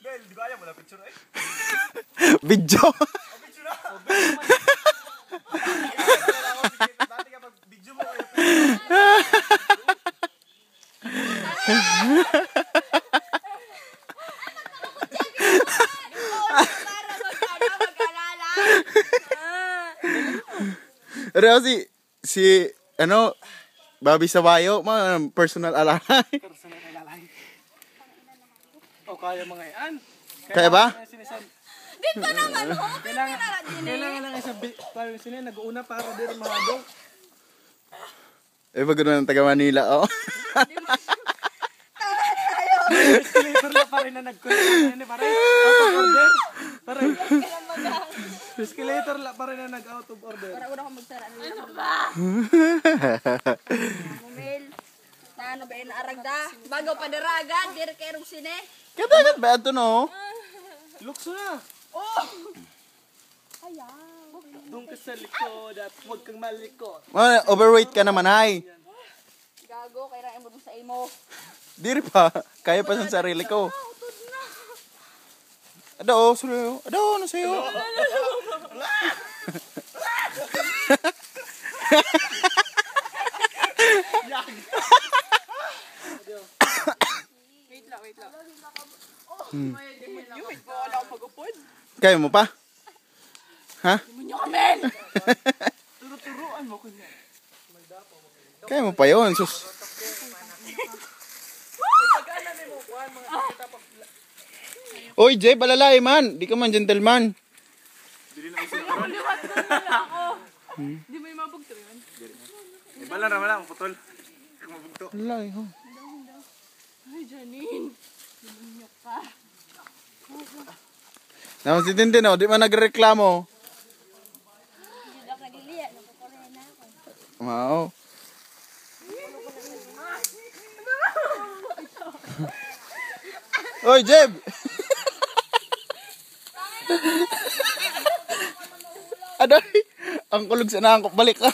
Bel, di ba ayaw mo na picture eh? Video. Picture na! Dati kapag video mo kayo Pero si ano, Bobby Sabayo, personal alay. personal na lalay. O kaya mga yan. Kaya ba? Dito naman ho. Kailangan lang isang parang sila nag-uuna para din mahado. Eh, pag ng taga Manila, oh. Escalator lang pa rin na nag-order. Pare. Escalator lang pa rin na nag-out of order. Para una akong magsara. Ano ba? Mumil. Na ano ba yun? Aragda. Bago pa daragan. Dire kay rong sine. Kaya ba ito, no? Lukso na. Oh! Ayaw. Doon ka sa likod at huwag kang malikot. Overweight ka naman, ay. Gago. Kaya rang mo sa imo. Diri pa. Kaya pa sa sarili ko. Utod na. Ado, sa'yo. Ado, ano sa'yo? Wait lang. Wait po. Wala akong pag-upod. Kaya mo pa? Ha? Munyo kamen! Turo-turuan mo kunya. Kaya mo pa yun, sus. Oy, Jay, balalay man. Di ka man gentleman. Liwat na wala ako. Di mo yung mabugto yun? Iba lang naman lang, putol. Kung mabugto. Balalay, ho. Ay, Janine. Munyo ka. Naman si Tintin, oh. Di man nagreklamo. Hindi ako nagiliya. Nakukurehan na ako. Wow. Oy, Jeb! Aday! Ang kulog sa nangkop. Balik ka.